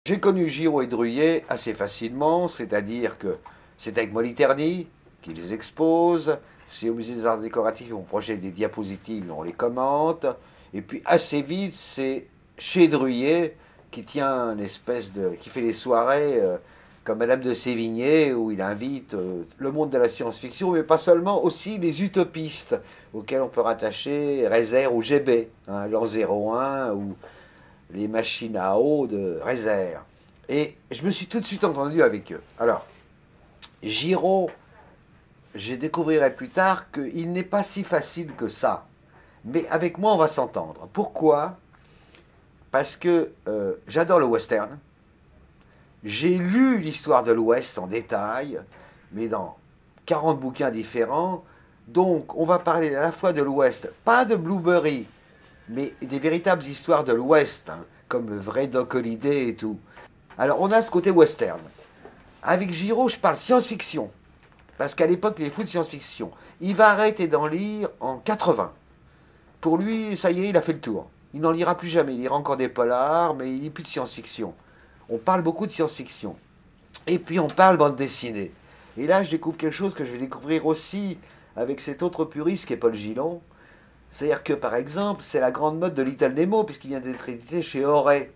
J'ai connu Giraud et Druillet assez facilement, c'est-à-dire que c'est avec Moliterni qui les expose, c'est au musée des arts décoratifs, on projette des diapositives, on les commente, et puis assez vite, c'est chez Druillet qui tient une espèce de, qui fait les soirées comme Madame de Sévigné, où il invite le monde de la science-fiction, mais pas seulement, aussi les utopistes, auxquels on peut rattacher Rézère ou GB, hein, l'an 01 ou les machines à eau de Rézère. Et je me suis tout de suite entendu avec eux. Alors, Giraud, je découvrirai plus tard qu'il n'est pas si facile que ça. Mais avec moi, on va s'entendre. Pourquoi? Parce que j'adore le western. J'ai lu l'histoire de l'Ouest en détail, mais dans 40 bouquins différents. Donc, on va parler à la fois de l'Ouest, pas de Blueberry, mais des véritables histoires de l'Ouest, hein, comme le vrai Doc Holliday et tout. Alors, on a ce côté western. Avec Giraud, je parle science-fiction. Parce qu'à l'époque, il est fou de science-fiction. Il va arrêter d'en lire en 80. Pour lui, ça y est, il a fait le tour. Il n'en lira plus jamais. Il lira encore des polars, mais il lit plus de science-fiction. On parle beaucoup de science-fiction. Et puis, on parle bande dessinée. Et là, je découvre quelque chose que je vais découvrir aussi avec cet autre puriste qui est Paul Gillon. C'est-à-dire que, par exemple, c'est la grande mode de Little Nemo, puisqu'il vient d'être édité chez Auré.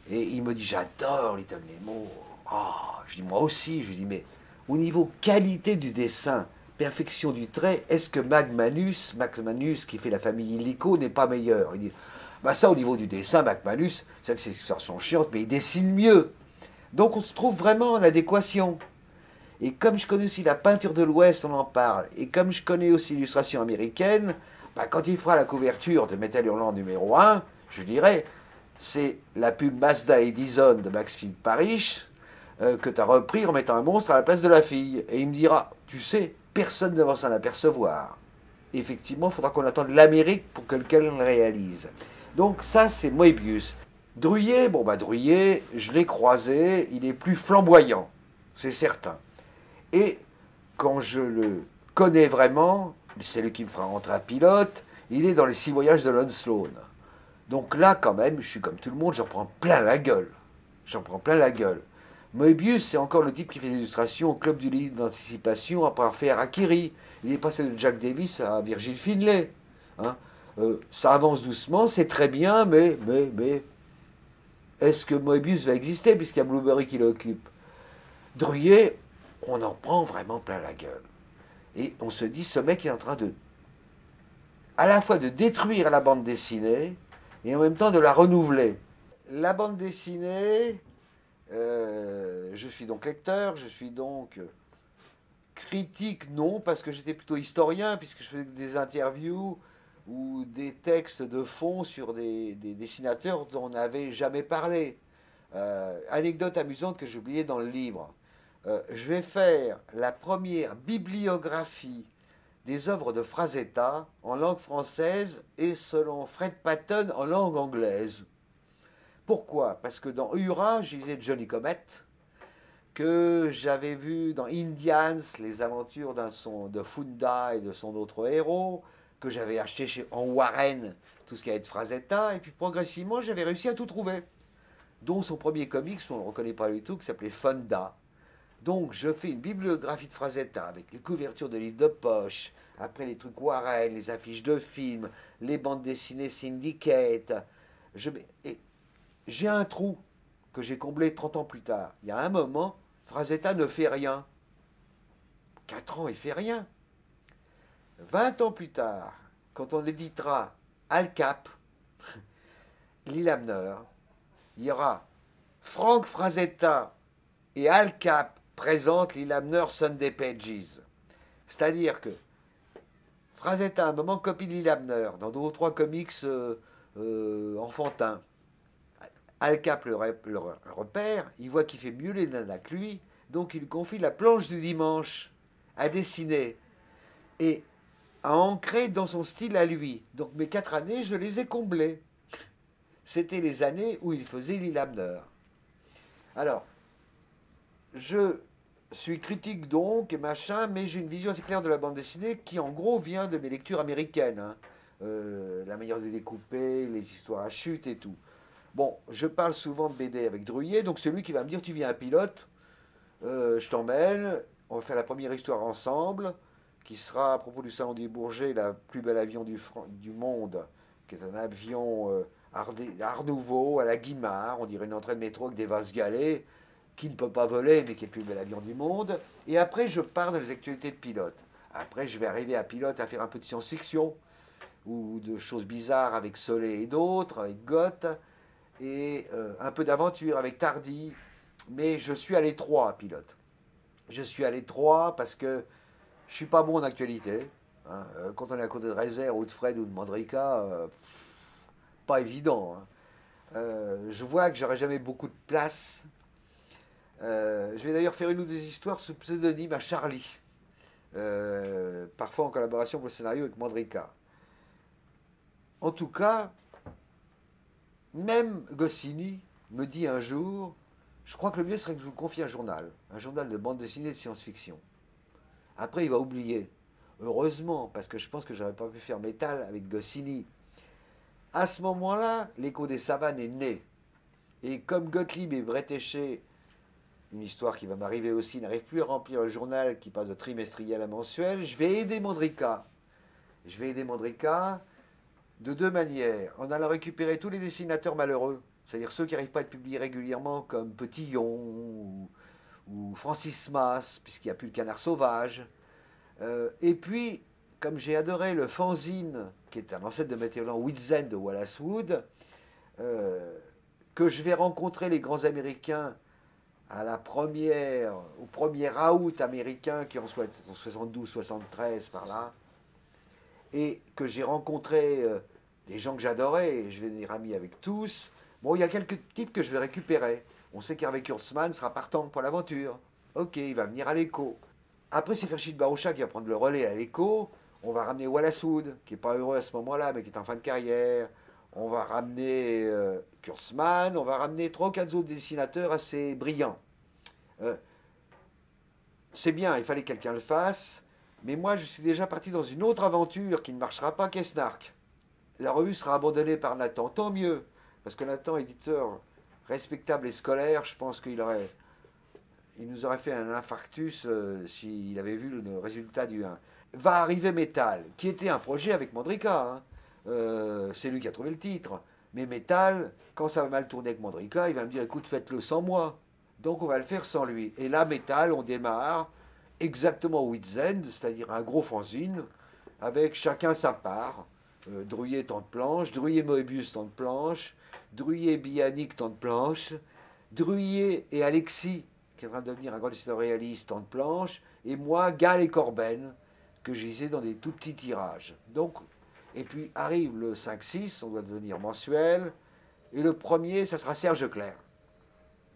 Et il me dit, j'adore Little Nemo. Ah, je dis, moi aussi. Je lui dis, mais au niveau qualité du dessin, perfection du trait, est-ce que Max Manus, qui fait la famille Illico, n'est pas meilleur? Il dit, bah ça, au niveau du dessin, Max Manus, c'est que ses histoires sont chiantes, mais il dessine mieux. Donc on se trouve vraiment en adéquation. Et comme je connais aussi la peinture de l'Ouest, on en parle, et comme je connais aussi l'illustration américaine, bah, quand il fera la couverture de Metal Hurlant numéro 1, je dirais, c'est la pub Mazda Edison de Max Philippe Parrish que tu as repris en mettant un monstre à la place de la fille. Et il me dira, tu sais, personne ne va s'en apercevoir. Effectivement, il faudra qu'on attende l'Amérique pour que quelqu'un le réalise. Donc ça, c'est Moebius. Druillet, bon bah Druillet, je l'ai croisé, il est plus flamboyant, c'est certain. Et quand je le connais vraiment, c'est lui qui me fera rentrer un pilote, il est dans les 6 voyages de Lon Sloan. Donc là, quand même, je suis comme tout le monde, j'en prends plein la gueule. J'en prends plein la gueule. Moebius, c'est encore le type qui fait des illustrations au club du livre d'anticipation après avoir fait Harakiri. Il est passé de Jack Davis à Virgil Finlay. Hein. Ça avance doucement, c'est très bien, mais, est-ce que Moebius va exister puisqu'il y a Blueberry qui l'occupe? Druillet, on en prend vraiment plein la gueule. Et on se dit, ce mec est en train de, à la fois de détruire la bande dessinée et en même temps de la renouveler. La bande dessinée, je suis donc lecteur, je suis donc critique, non, parce que j'étais plutôt historien, puisque je faisais des interviews ou des textes de fond sur des dessinateurs dont on n'avait jamais parlé. Anecdote amusante que j'ai oubliée dans le livre. Je vais faire la première bibliographie des œuvres de Frazetta en langue française et selon Fred Patton en langue anglaise. Pourquoi? Parce que dans Hurrah, je disais Johnny Comet, que j'avais vu dans Indians, les aventures de Funda et de son autre héros, que j'avais acheté en Warren, tout ce qui allait de Frazetta, et puis progressivement, j'avais réussi à tout trouver, dont son premier comics, on ne le reconnaît pas du tout, qui s'appelait Fonda. Donc, je fais une bibliographie de Frazetta avec les couvertures de livres de poche, après les trucs Warren, les affiches de films, les bandes dessinées Syndicate. Et j'ai un trou que j'ai comblé 30 ans plus tard. Il y a un moment, Frazetta ne fait rien. 4 ans, il fait rien. 20 ans plus tard, quand on éditera Al Cap, Lil Abner, il y aura Frank Frazetta et Al Cap présentent Lil Abner Sunday Pages. C'est-à-dire que Frazetta, à un moment, copie Lil Abner dans 2 ou 3 comics enfantins. Al Cap le repère, il voit qu'il fait mieux les nanas que lui, donc il lui confie la planche du dimanche à dessiner et à ancrer dans son style à lui. Donc mes 4 années, je les ai comblées. C'était les années où il faisait Lil Abner. Alors, je suis critique donc et machin, mais j'ai une vision assez claire de la bande dessinée qui en gros vient de mes lectures américaines. Hein. La manière de découper, les histoires à chute et tout. Bon, je parle souvent de BD avec Druillet, donc c'est lui qui va me dire, tu viens à Pilote, je t'emmène, on va faire la première histoire ensemble, qui sera à propos du Salon des Bourgets, la plus belle avion du monde, qui est un avion Art Nouveau à la Guimard, on dirait une entrée de métro avec des vases galets, qui ne peut pas voler, mais qui est le plus bel avion du monde. Et après, je pars dans les actualités de Pilote. Après, je vais arriver à Pilote à faire un peu de science-fiction, ou de choses bizarres avec Soleil et d'autres, avec Goth, et un peu d'aventure avec Tardy. Mais je suis à l'étroit, Pilote. Je suis à l'étroit parce que je suis pas bon en actualité. Hein. Quand on est à côté de Rezer ou de Fred ou de Mandrika, pas évident. Hein. Je vois que j'aurai jamais beaucoup de place. Je vais d'ailleurs faire une ou deux histoires sous pseudonyme à Charlie. Parfois en collaboration pour le scénario avec Mandrika. En tout cas, même Goscinny me dit un jour, je crois que le mieux serait que je vous confie un journal de bande dessinée de science-fiction. Après, il va oublier. Heureusement, parce que je pense que j'aurais pas pu faire Métal avec Goscinny. À ce moment-là, l'écho des savanes est né. Et comme Gottlieb et Bretéché, une histoire qui va m'arriver aussi, n'arrive plus à remplir le journal qui passe de trimestriel à mensuel, je vais aider Mandrika. Je vais aider Mandrika de deux manières. En allant récupérer tous les dessinateurs malheureux, c'est-à-dire ceux qui n'arrivent pas à être publiés régulièrement, comme Petillon ou Francis Mas, puisqu'il n'y a plus le Canard Sauvage. Et puis, comme j'ai adoré le fanzine, qui est un ancêtre de Météorland, Witzen de Wallace Wood, que je vais rencontrer les grands Américains au premier out américain qui en soit en 72-73 par là, et que j'ai rencontré des gens que j'adorais, et je vais devenir ami avec tous. Bon, il y a quelques types que je vais récupérer. On sait qu'Hervé Kurtzman sera partant pour l'aventure. Ok, il va venir à l'écho. Après, c'est Ferchid Baroucha qui va prendre le relais à l'écho. On va ramener Wallace Wood, qui n'est pas heureux à ce moment-là, mais qui est en fin de carrière. On va ramener Kurtzman, on va ramener 3 ou 4 autres dessinateurs assez brillants. C'est bien, il fallait que quelqu'un le fasse, mais moi je suis déjà parti dans une autre aventure qui ne marchera pas qu'Esnark. La revue sera abandonnée par Nathan, tant mieux, parce que Nathan, éditeur respectable et scolaire, je pense il nous aurait fait un infarctus s'il avait vu le résultat du 1. Va arriver Métal, qui était un projet avec Mandrika. Hein. C'est lui qui a trouvé le titre. Mais Métal, quand ça va mal tourner avec Mandrika, il va me dire, écoute, faites-le sans moi. Donc on va le faire sans lui. Et là, Métal, on démarre exactement au Witzend, c'est-à-dire un gros fanzine, avec chacun sa part. Druillet, tant de planches, Druillet Moebius, tant de planches, Druillet Bianic, tant de planches, Druillet et Alexis, qui est en train de devenir un grand dessinateur réaliste, tant de planches, et moi, Gall et Corben, que je lisais dans des tout petits tirages. Donc, et puis arrive le 5-6, on doit devenir mensuel, et le premier, ça sera Serge Leclerc,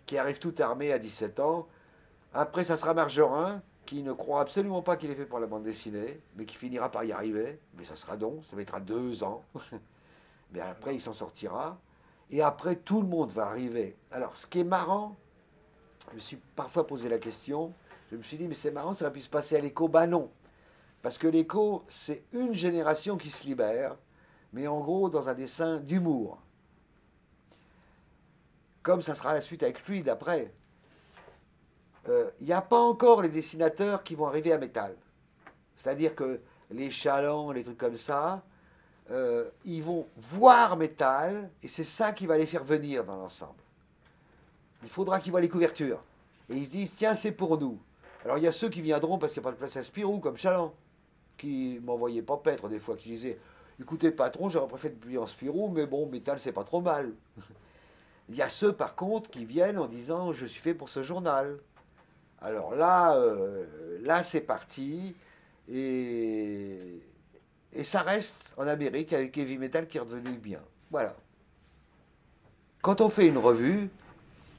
qui arrive tout armé à 17 ans. Après, ça sera Margerin, qui ne croit absolument pas qu'il est fait pour la bande dessinée, mais qui finira par y arriver. Mais ça sera donc, ça mettra 2 ans. Mais après, il s'en sortira. Et après, tout le monde va arriver. Alors, ce qui est marrant, je me suis parfois posé la question, je me suis dit, mais c'est marrant, ça va pu se passer à l'écho. Ben non. Parce que l'écho, c'est une génération qui se libère, mais en gros, dans un dessin d'humour. Comme ça sera la suite avec Fluide après. Il n'y a pas encore les dessinateurs qui vont arriver à Métal. C'est-à-dire que les Chalands, les trucs comme ça, ils vont voir Métal, et c'est ça qui va les faire venir dans l'ensemble. Il faudra qu'ils voient les couvertures. Et ils se disent, tiens, c'est pour nous. Alors il y a ceux qui viendront parce qu'il n'y a pas de place à Spirou, comme Chaland, qui m'envoyait pas paître des fois, qui disait, écoutez patron, j'aurais préféré publier en Spirou, mais bon, Métal, c'est pas trop mal. Il y a ceux par contre qui viennent en disant, je suis fait pour ce journal. Alors là, là c'est parti, et ça reste en Amérique avec Heavy Metal qui est redevenu bien. Voilà. Quand on fait une revue,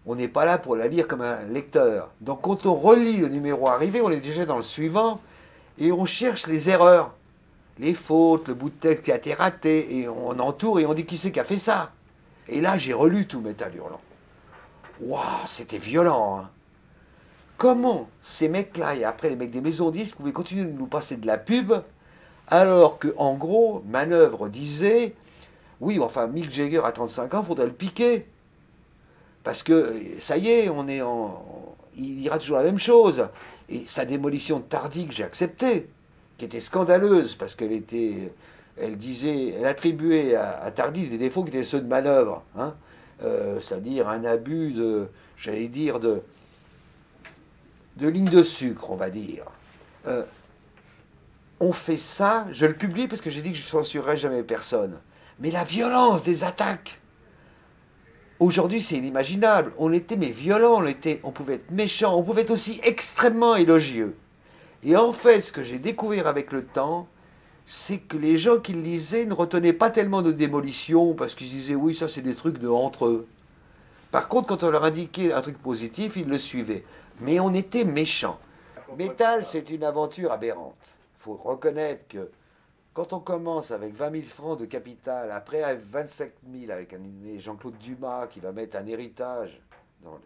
on n'est pas là pour la lire comme un lecteur. Donc quand on relit le numéro arrivé, on est déjà dans le suivant, et on cherche les erreurs, les fautes, le bout de texte qui a été raté, et on entoure et on dit qui c'est qui a fait ça. Et là, j'ai relu tout Métal Hurlant. Waouh, c'était violent, hein. Comment ces mecs-là, et après les mecs des maisons de disques, pouvaient continuer de nous passer de la pub, alors que, en gros, Manœuvre disait, Oui, enfin, Mick Jagger à 35 ans, il faudrait le piquer. Parce que ça y est, il dira toujours la même chose. Et sa démolition de Tardy, que j'ai acceptée, qui était scandaleuse, parce elle attribuait à Tardy des défauts qui étaient ceux de manœuvre. Hein. C'est-à-dire un abus j'allais dire, de ligne de sucre, on va dire. Euh, on fait ça, je le publie parce que j'ai dit que je ne censurerai jamais personne. Mais la violence des attaques, aujourd'hui, c'est inimaginable. On était mais violents, on pouvait être méchants, on pouvait être aussi extrêmement élogieux. Et en fait, ce que j'ai découvert avec le temps, c'est que les gens qui le lisaient ne retenaient pas tellement de démolition parce qu'ils disaient oui, ça c'est des trucs de entre eux. Par contre, quand on leur indiquait un truc positif, ils le suivaient. Mais on était méchants. Métal, c'est une aventure aberrante. Il faut reconnaître que quand on commence avec 20 000 francs de capital, après avec 25 000 avec Jean-Claude Dumas qui va mettre un héritage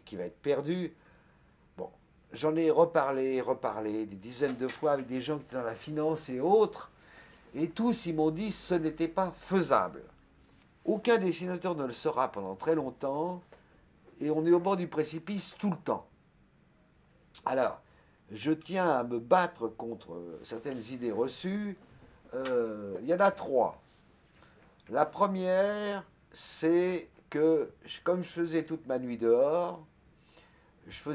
qui va être perdu, bon, j'en ai reparlé des dizaines de fois avec des gens qui étaient dans la finance et autres, et tous ils m'ont dit que ce n'était pas faisable. Aucun dessinateur ne le sera pendant très longtemps, et on est au bord du précipice tout le temps. Alors, je tiens à me battre contre certaines idées reçues. Il y en a trois. La première, c'est que, comme je faisais toute ma nuit dehors,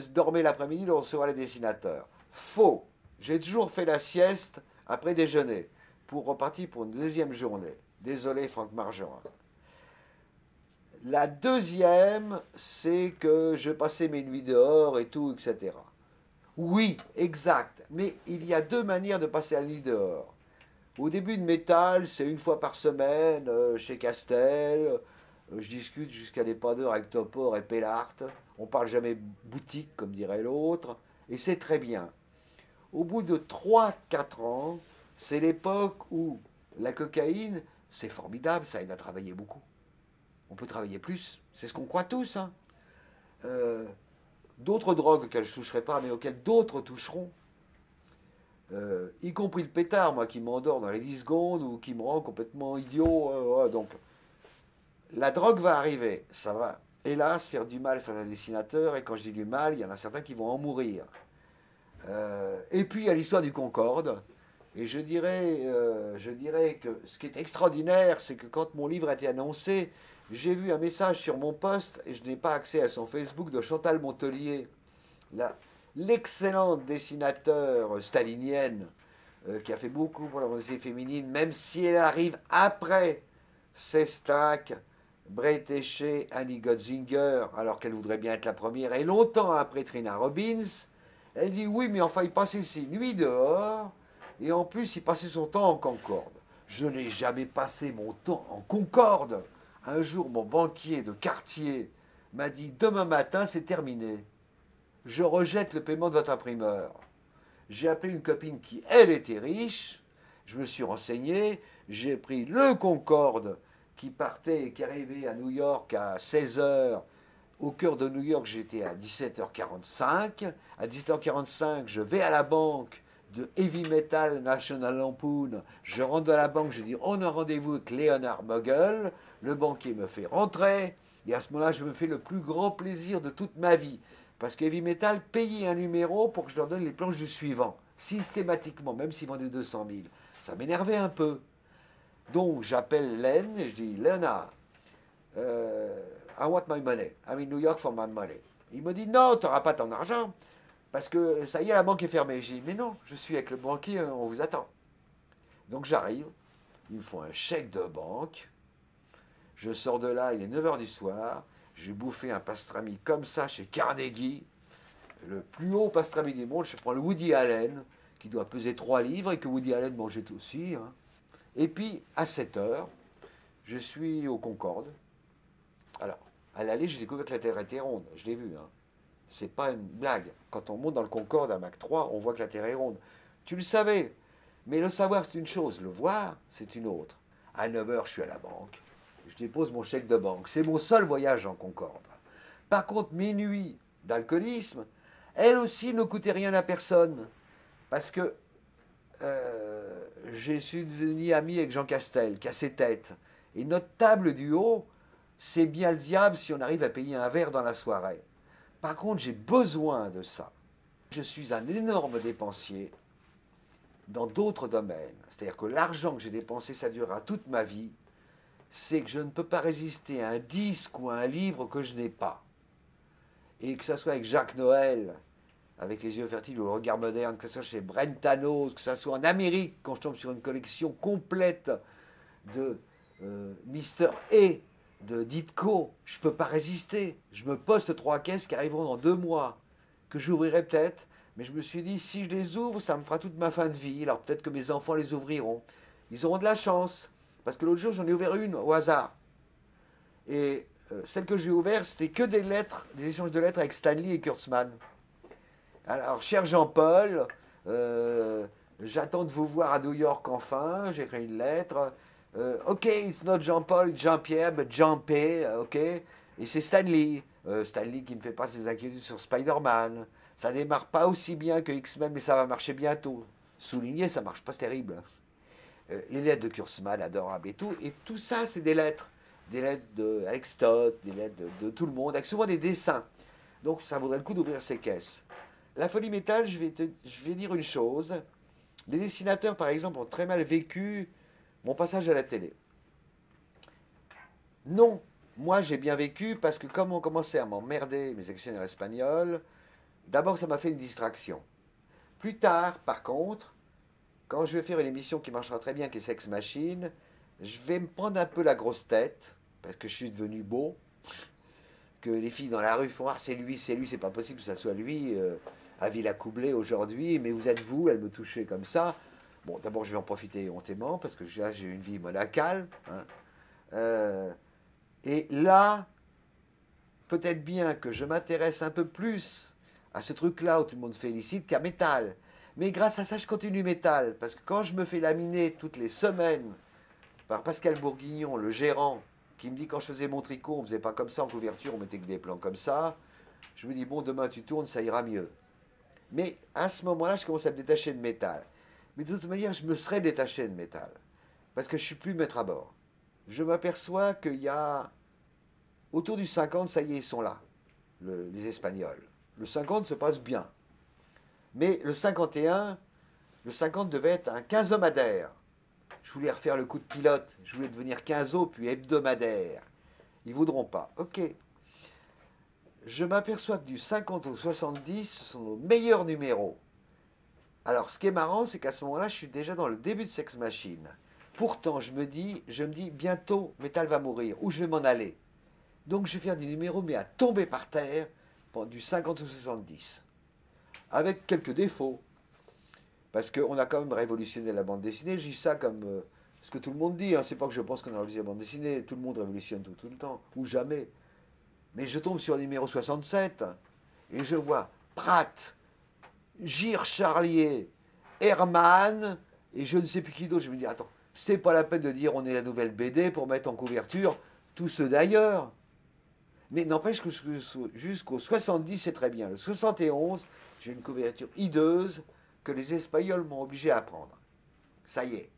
dormais l'après-midi de recevoir les dessinateurs. Faux. J'ai toujours fait la sieste après déjeuner pour repartir pour une deuxième journée. Désolé, Franck Margerin. La deuxième, c'est que je passais mes nuits dehors et tout, etc. Oui, exact. Mais il y a deux manières de passer la nuit dehors. Au début de Métal, c'est une fois par semaine chez Castel. Je discute jusqu'à des pas d'heure avec Topor et Pellart. On parle jamais boutique, comme dirait l'autre. Et c'est très bien. Au bout de 3-4 ans, c'est l'époque où la cocaïne, c'est formidable, ça aide à travailler beaucoup. On peut travailler plus, c'est ce qu'on croit tous. Hein. D'autres drogues auxquelles je ne toucherai pas, mais auxquelles d'autres toucheront, y compris le pétard, moi, qui m'endort dans les 10 secondes ou qui me rend complètement idiot. Donc, la drogue va arriver. Ça va, hélas, faire du mal à certains dessinateurs. Et quand je dis du mal, il y en a certains qui vont en mourir. Et puis, il y a l'histoire du Concorde. Et je dirais que ce qui est extraordinaire, c'est que quand mon livre a été annoncé, j'ai vu un message sur mon poste, et je n'ai pas accès à son Facebook, de Chantal Montelier, l'excellente dessinateur stalinienne, qui a fait beaucoup pour la bande dessinée féminine, même si elle arrive après Sestak, Bretéché, Annie Gotzinger, alors qu'elle voudrait bien être la première, et longtemps après Trina Robbins. Elle dit oui, mais enfin, il passait ses nuits dehors, et en plus, il passait son temps en Concorde. Je n'ai jamais passé mon temps en Concorde. Un jour, mon banquier de quartier m'a dit demain matin, c'est terminé. Je rejette le paiement de votre imprimeur. J'ai appelé une copine qui, elle, était riche. Je me suis renseigné. J'ai pris le Concorde qui partait et qui arrivait à New York à 16 heures. Au cœur de New York, j'étais à 17h45. À 17h45, je vais à la banque de Heavy Metal National Lampoon. Je rentre dans la banque, je dis on a rendez-vous avec Leonard Muggle. Le banquier me fait rentrer. Et à ce moment-là, je me fais le plus grand plaisir de toute ma vie. Parce que Heavy Metal payait un numéro pour que je leur donne les planches du suivant. Systématiquement, même s'ils vendaient 200 000. Ça m'énervait un peu. Donc j'appelle Len et je dis Leonard, I want my money. I'm in New York for my money. Il me dit non, tu n'auras pas ton argent. Parce que ça y est, la banque est fermée. J'ai dit mais non, je suis avec le banquier, on vous attend. Donc j'arrive, ils me font un chèque de banque. Je sors de là, il est 9 h du soir. J'ai bouffé un pastrami comme ça chez Carnegie, le plus haut pastrami du monde. Je prends le Woody Allen, qui doit peser 3 livres, et que Woody Allen mangeait aussi. Hein. Et puis, à 7 h, je suis au Concorde. Alors, à l'aller, j'ai découvert que la Terre était ronde. Je l'ai vu. Hein. C'est pas une blague. Quand on monte dans le Concorde à Mach 3, on voit que la Terre est ronde. Tu le savais. Mais le savoir, c'est une chose. Le voir, c'est une autre. À 9 h, je suis à la banque. Je dépose mon chèque de banque. C'est mon seul voyage en Concorde. Par contre, mes nuits d'alcoolisme, elles aussi ne coûtaient rien à personne. Parce que je suis devenu ami avec Jean Castel, qui a ses têtes. Et notre table du haut, c'est bien le diable si on arrive à payer un verre dans la soirée. Par contre, j'ai besoin de ça. Je suis un énorme dépensier dans d'autres domaines. C'est-à-dire que l'argent que j'ai dépensé, ça durera toute ma vie. C'est que je ne peux pas résister à un disque ou à un livre que je n'ai pas. Et que ce soit avec Jacques Noël, avec Les Yeux Fertiles ou Le Regard Moderne, que ce soit chez Brentano, que ce soit en Amérique, quand je tombe sur une collection complète de Mister E, de Ditko, je ne peux pas résister. Je me poste 3 caisses qui arriveront dans 2 mois, que j'ouvrirai peut-être. Mais je me suis dit, si je les ouvre, ça me fera toute ma fin de vie. Alors peut-être que mes enfants les ouvriront. Ils auront de la chance. Parce que l'autre jour, j'en ai ouvert une au hasard. Et celle que j'ai ouverte, c'était que des lettres, des échanges de lettres avec Stanley et Kurtzman. Alors, cher Jean-Paul, j'attends de vous voir à New York enfin. J'ai écrit une lettre. Ok, it's not Jean-Paul, it's Jean-Pierre, but Jean-P, ok. Et c'est Stanley. Stanley qui me fait pas ses inquiétudes sur Spider-Man. Ça démarre pas aussi bien que X-Men, mais ça va marcher bientôt. Souligné, ça marche pas, c'est terrible. Les lettres de Kurtzman, adorables et tout. Et tout ça, c'est des lettres. Des lettres d'Alex Stott, des lettres de tout le monde, avec souvent des dessins. Donc ça vaudrait le coup d'ouvrir ces caisses. La folie métal, je vais dire une chose. Les dessinateurs, par exemple, ont très mal vécu mon passage à la télé. Non, moi j'ai bien vécu parce que comme on commençait à m'emmerder, mes actionnaires espagnols, d'abord ça m'a fait une distraction. Plus tard, par contre, quand je vais faire une émission qui marchera très bien, qui est Sex Machine, je vais me prendre un peu la grosse tête, parce que je suis devenu beau, que les filles dans la rue font « Ah, c'est lui, c'est pas possible que ça soit lui, à Villacoublay aujourd'hui, mais vous êtes vous ?» Elle me touchait comme ça. Bon, d'abord, je vais en profiter hontément, parce que là, j'ai une vie monacale. Hein. Et là, peut-être bien que je m'intéresse un peu plus à ce truc-là où tout le monde félicite qu'à métal. Mais grâce à ça, je continue métal, parce que quand je me fais laminer toutes les semaines par Pascal Bourguignon, le gérant, qui me dit quand je faisais mon tricot, on faisait pas comme ça en couverture, on mettait que des plans comme ça. Je me dis, bon, demain tu tournes, ça ira mieux. Mais à ce moment-là, je commence à me détacher de métal. Mais de toute manière, je me serais détaché de métal. Parce que je suis plus maître à bord. Je m'aperçois qu'il y a... Autour du 50, ça y est, ils sont là, les Espagnols. Le 50 se passe bien. Mais le 51, le 50 devait être un quinzomadaire. Je voulais refaire le coup de pilote. Je voulais devenir quinzo, puis hebdomadaire. Ils ne voudront pas. Ok. Je m'aperçois que du 50 au 70, ce sont nos meilleurs numéros. Alors, ce qui est marrant, c'est qu'à ce moment-là, je suis déjà dans le début de Sex Machine. Pourtant, je me dis, bientôt, Metal va mourir. Où je vais m'en aller? Donc, je vais faire des numéros, mais à tomber par terre, du 50 au 70. Avec quelques défauts. Parce qu'on a quand même révolutionné la bande dessinée. Je dis ça comme ce que tout le monde dit. Hein. C'est pas que je pense qu'on a révolutionné la bande dessinée. Tout le monde révolutionne tout le temps. Ou jamais. Mais je tombe sur le numéro 67 et je vois Pratt, Gire Charlier, Herman et je ne sais plus qui d'autre. Je me dis, attends, c'est pas la peine de dire on est la nouvelle BD pour mettre en couverture tous ceux d'ailleurs. Mais n'empêche que jusqu'au 70, c'est très bien. Le 71, j'ai une couverture hideuse que les Espagnols m'ont obligé à prendre. Ça y est.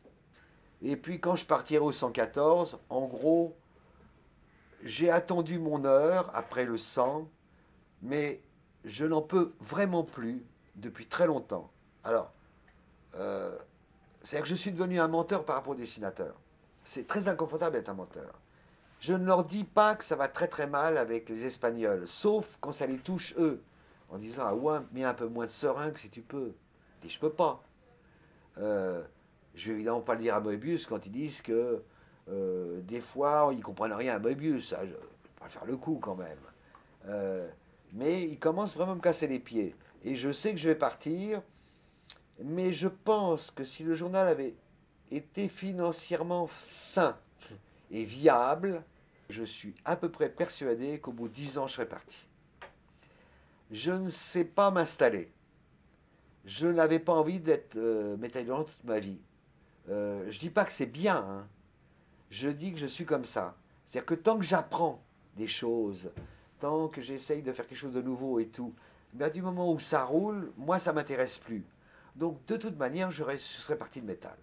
Et puis quand je partirai au 114, en gros, j'ai attendu mon heure après le 100, mais je n'en peux vraiment plus depuis très longtemps. Alors, c'est-à-dire que je suis devenu un menteur par rapport aux dessinateurs. C'est très inconfortable d'être un menteur. Je ne leur dis pas que ça va très très mal avec les Espagnols, sauf quand ça les touche eux, en disant « Ah ouais, mets un peu moins de seringue si tu peux ». Et je peux pas. Je vais évidemment pas le dire à Moebius quand ils disent que des fois ils comprennent rien à Moebius. Ça, je vais pas faire le coup quand même. Mais ils commencent vraiment à me casser les pieds. Et je sais que je vais partir, mais je pense que si le journal avait été financièrement sain et viable, je suis à peu près persuadé qu'au bout de 10 ans, je serais parti. Je ne sais pas m'installer. Je n'avais pas envie d'être métallion toute ma vie. Je dis pas que c'est bien, hein. Je dis que je suis comme ça. C'est-à-dire que tant que j'apprends des choses, tant que j'essaye de faire quelque chose de nouveau et tout, mais du moment où ça roule, moi ça m'intéresse plus. Donc de toute manière, je serais parti de métal.